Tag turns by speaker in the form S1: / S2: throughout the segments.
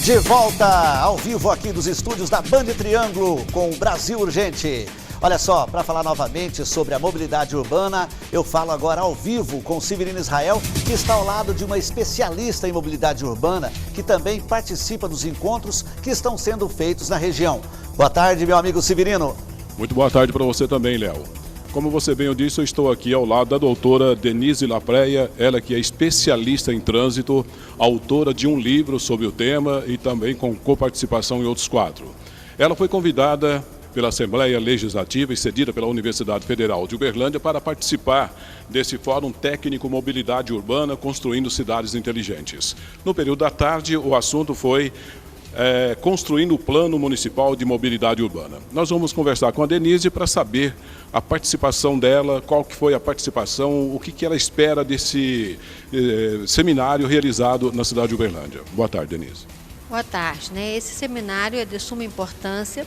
S1: De volta ao vivo aqui dos estúdios da Band Triângulo com o Brasil Urgente. Olha só, para falar novamente sobre a mobilidade urbana, eu falo agora ao vivo com o Severino Israel, que está ao lado de uma especialista em mobilidade urbana, que também participa dos encontros que estão sendo feitos na região. Boa tarde, meu amigo Severino.
S2: Muito boa tarde para você também, Léo. Como você bem disse, eu estou aqui ao lado da doutora Denise Lapreia, ela que é especialista em trânsito, autora de um livro sobre o tema e também com coparticipação em outros quadros. Ela foi convidada pela Assembleia Legislativa e cedida pela Universidade Federal de Uberlândia para participar desse Fórum Técnico Mobilidade Urbana Construindo Cidades Inteligentes. No período da tarde, o assunto foi construindo o Plano Municipal de Mobilidade Urbana. Nós vamos conversar com a Denise para saber a participação dela, qual que foi a participação, o que ela espera desse seminário realizado na cidade de Uberlândia. Boa tarde, Denise.
S3: Boa tarde. Esse seminário é de suma importância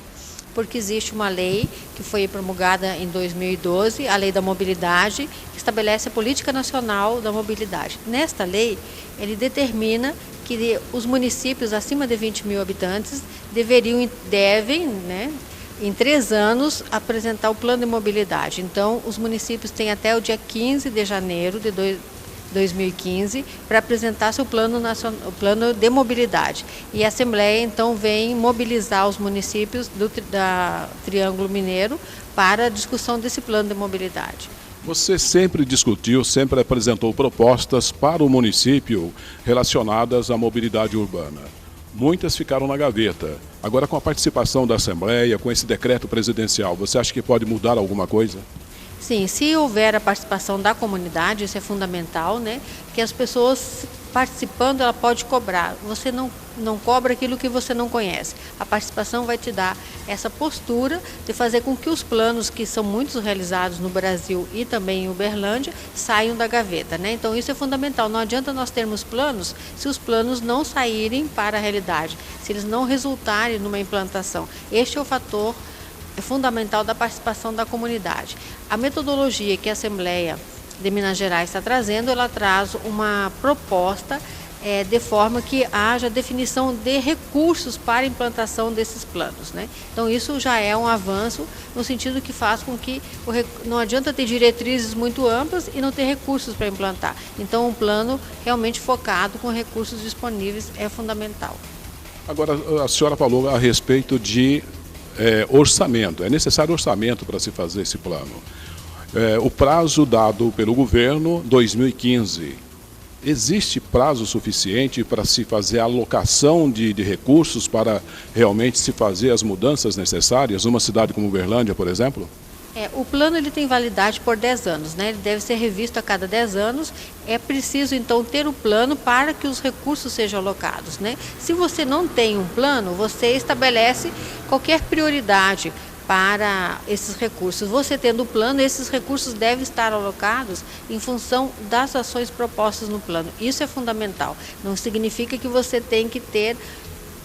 S3: porque existe uma lei que foi promulgada em 2012, a Lei da Mobilidade, que estabelece a Política Nacional da Mobilidade. Nesta lei, ele determina que os municípios acima de 20 mil habitantes devem, em 3 anos, apresentar o plano de mobilidade. Então, os municípios têm até o dia 15 de janeiro de 2015 para apresentar seu plano de mobilidade. E a Assembleia, então, vem mobilizar os municípios da Triângulo Mineiro para a discussão desse plano de mobilidade.
S2: Você sempre discutiu, sempre apresentou propostas para o município relacionadas à mobilidade urbana. Muitas ficaram na gaveta. Agora, com a participação da Assembleia, com esse decreto presidencial, você acha que pode mudar alguma coisa?
S3: Sim, se houver a participação da comunidade, isso é fundamental, que as pessoas participando, ela pode cobrar. Você não cobra aquilo que você não conhece. A participação vai te dar essa postura de fazer com que os planos, que são muitos realizados no Brasil e também em Uberlândia, saiam da gaveta, Então isso é fundamental. Não adianta nós termos planos se os planos não saírem para a realidade, se eles não resultarem numa implantação. Este é o fator fundamental da participação da comunidade. A metodologia que a Assembleia de Minas Gerais está trazendo, ela traz uma proposta de forma que haja definição de recursos para a implantação desses planos, Então isso já é um avanço no sentido que faz com que não adianta ter diretrizes muito amplas e não ter recursos para implantar. Então um plano realmente focado com recursos disponíveis é fundamental.
S2: Agora, a senhora falou a respeito de orçamento. É necessário orçamento para se fazer esse plano. O prazo dado pelo governo, 2015. Existe prazo suficiente para se fazer a alocação de recursos para realmente se fazer as mudanças necessárias numa cidade como Uberlândia, por exemplo?
S3: O plano ele tem validade por 10 anos, Ele deve ser revisto a cada 10 anos. É preciso, então, ter o plano para que os recursos sejam alocados, Se você não tem um plano, você estabelece qualquer prioridade para esses recursos. Você tendo o plano, esses recursos devem estar alocados em função das ações propostas no plano. Isso é fundamental. Não significa que você tem que ter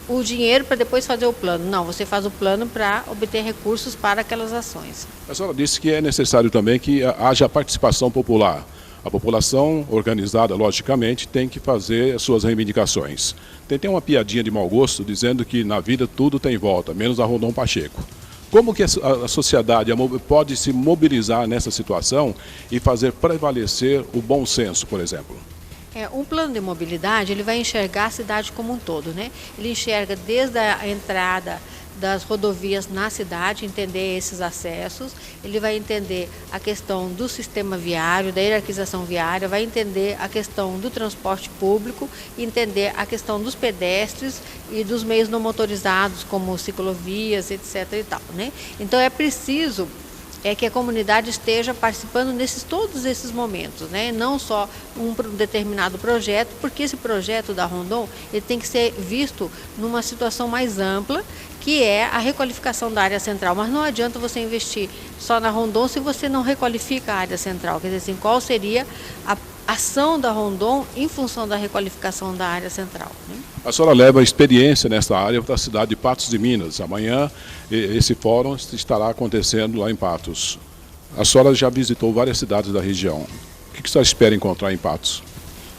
S3: o dinheiro para depois fazer o plano. Não, você faz o plano para obter recursos para aquelas ações.
S2: A senhora disse que é necessário também que haja participação popular. A população organizada, logicamente, tem que fazer as suas reivindicações. Tem uma piadinha de mau gosto dizendo que na vida tudo tem volta, menos a Rondon Pacheco. Como que a sociedade pode se mobilizar nessa situação e fazer prevalecer o bom senso, por exemplo?
S3: Um plano de mobilidade, ele vai enxergar a cidade como um todo, Ele enxerga desde a entrada das rodovias na cidade, entender esses acessos, ele vai entender a questão do sistema viário, da hierarquização viária, vai entender a questão do transporte público, entender a questão dos pedestres e dos meios não motorizados, como ciclovias, etc. e tal, Então é preciso que a comunidade esteja participando todos esses momentos, Não só um determinado projeto, porque esse projeto da Rondon ele tem que ser visto numa situação mais ampla, que é a requalificação da área central. Mas não adianta você investir só na Rondon se você não requalifica a área central. Quer dizer assim, qual seria a ação da Rondon em função da requalificação da área central,
S2: A senhora leva experiência nessa área para a cidade de Patos de Minas. Amanhã esse fórum estará acontecendo lá em Patos. A senhora já visitou várias cidades da região. O que a senhora espera encontrar em Patos?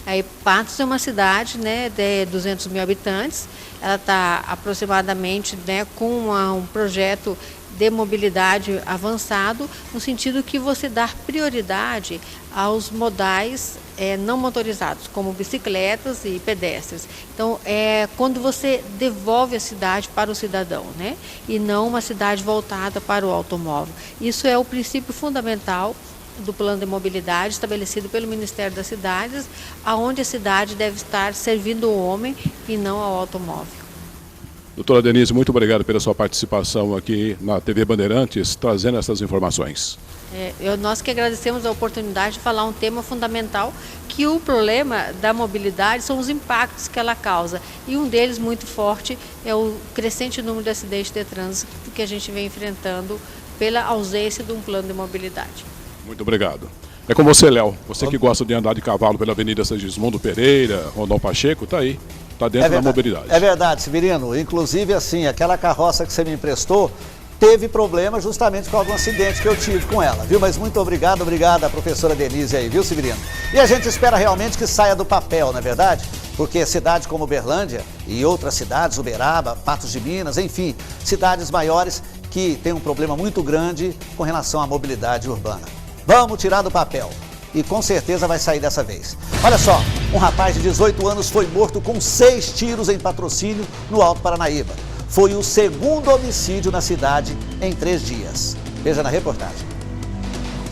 S3: Aí Patos é uma cidade, né, de 200 mil habitantes, ela está aproximadamente, né, com um projeto de mobilidade avançado, no sentido que você dá prioridade aos modais não motorizados, como bicicletas e pedestres. Então, quando você devolve a cidade para o cidadão, né, e não uma cidade voltada para o automóvel. Isso é o princípio fundamental do plano de mobilidade estabelecido pelo Ministério das Cidades, aonde a cidade deve estar servindo o homem e não ao automóvel.
S2: Doutora Denise, muito obrigado pela sua participação aqui na TV Bandeirantes, trazendo essas informações.
S3: Nós que agradecemos a oportunidade de falar um tema fundamental, que o problema da mobilidade são os impactos que ela causa. E um deles muito forte é o crescente número de acidentes de trânsito que a gente vem enfrentando pela ausência de um plano de mobilidade.
S2: Muito obrigado. É com você, Léo. Você que gosta de andar de cavalo pela Avenida Segismundo Pereira, Rondon Pacheco, está aí. Está dentro da mobilidade.
S1: É verdade, Severino. Inclusive, assim, aquela carroça que você me emprestou teve problema justamente por algum acidente que eu tive com ela, viu? Mas muito obrigado à professora Denise aí, viu, Severino? E a gente espera realmente que saia do papel, não é verdade? Porque cidades como Uberlândia e outras cidades, Uberaba, Patos de Minas, enfim, cidades maiores que têm um problema muito grande com relação à mobilidade urbana. Vamos tirar do papel. E com certeza vai sair dessa vez. Olha só, um rapaz de 18 anos foi morto com 6 tiros em Patrocínio, no Alto Paranaíba. Foi o segundo homicídio na cidade em 3 dias. Veja na reportagem.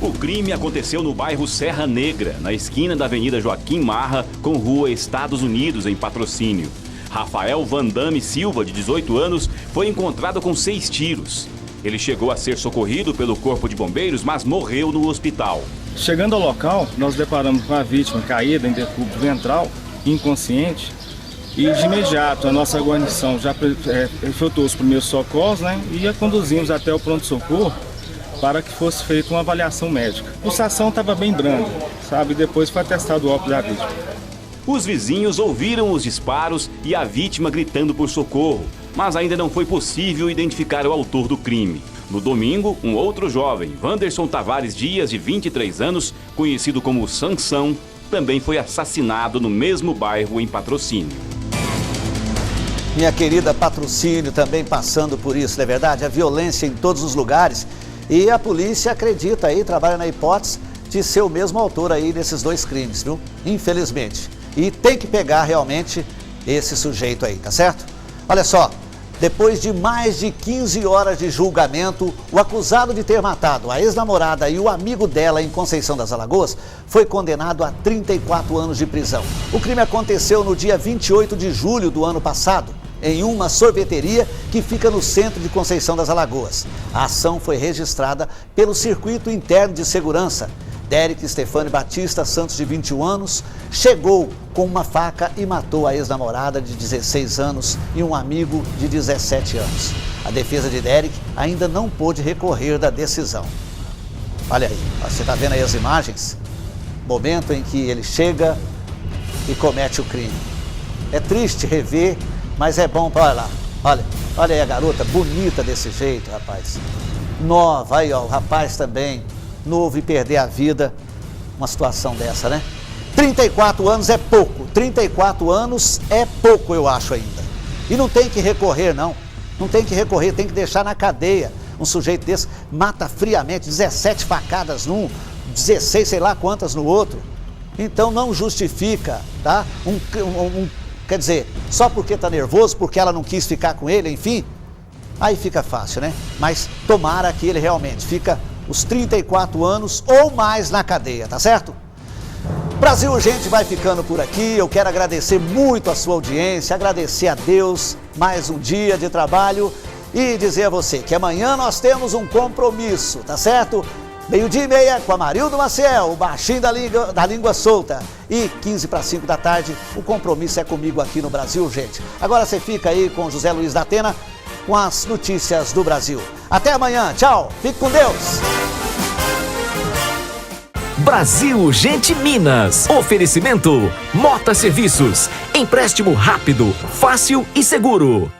S4: O crime aconteceu no bairro Serra Negra, na esquina da Avenida Joaquim Marra, com Rua Estados Unidos, em Patrocínio. Rafael Vandame Silva, de 18 anos, foi encontrado com 6 tiros. Ele chegou a ser socorrido pelo Corpo de Bombeiros, mas morreu no hospital.
S5: Chegando ao local, nós deparamos com a vítima caída em decúbito ventral, inconsciente, e de imediato a nossa guarnição já efetuou os primeiros socorros, né, e a conduzimos até o pronto-socorro para que fosse feita uma avaliação médica. A pulsação estava bem branda, sabe, depois foi atestado o óbito da vítima.
S4: Os vizinhos ouviram os disparos e a vítima gritando por socorro, mas ainda não foi possível identificar o autor do crime. No domingo, um outro jovem, Wanderson Tavares Dias, de 23 anos, conhecido como Sansão, também foi assassinado no mesmo bairro em Patrocínio.
S1: Minha querida Patrocínio também passando por isso, não é verdade? A violência em todos os lugares. E a polícia acredita aí, trabalha na hipótese de ser o mesmo autor aí desses 2 crimes, viu? Infelizmente. E tem que pegar realmente esse sujeito aí, tá certo? Olha só. Depois de mais de 15 horas de julgamento, o acusado de ter matado a ex-namorada e o amigo dela em Conceição das Alagoas foi condenado a 34 anos de prisão. O crime aconteceu no dia 28 de julho do ano passado, em uma sorveteria que fica no centro de Conceição das Alagoas. A ação foi registrada pelo Circuito Interno de Segurança. Derek Stefane Batista Santos, de 21 anos, chegou com uma faca e matou a ex-namorada de 16 anos e um amigo de 17 anos. A defesa de Derek ainda não pôde recorrer da decisão. Olha aí, você está vendo aí as imagens? Momento em que ele chega e comete o crime. É triste rever, mas é bom para lá. Olha aí a garota, bonita desse jeito, rapaz. Nova, aí ó, o rapaz também, novo e perder a vida, uma situação dessa, né? 34 anos é pouco, 34 anos é pouco, eu acho ainda. E não tem que recorrer, não. Não tem que recorrer, tem que deixar na cadeia. Um sujeito desse mata friamente, 17 facadas num, 16 sei lá quantas no outro. Então não justifica, tá? Quer dizer, só porque tá nervoso, porque ela não quis ficar com ele, enfim, aí fica fácil, né? Mas tomara que ele realmente fica os 34 anos ou mais na cadeia, tá certo? Brasil Urgente vai ficando por aqui. Eu quero agradecer muito a sua audiência, agradecer a Deus mais um dia de trabalho e dizer a você que amanhã nós temos um compromisso, tá certo? 12h30 com a Marildo Maciel, o baixinho da língua solta. E 4:45 da tarde, o compromisso é comigo aqui no Brasil Urgente. Agora você fica aí com José Luiz da Atena com as notícias do Brasil. Até amanhã, tchau, fique com Deus.
S6: Brasil Urgente Minas. Oferecimento Mota Serviços. Empréstimo rápido, fácil e seguro.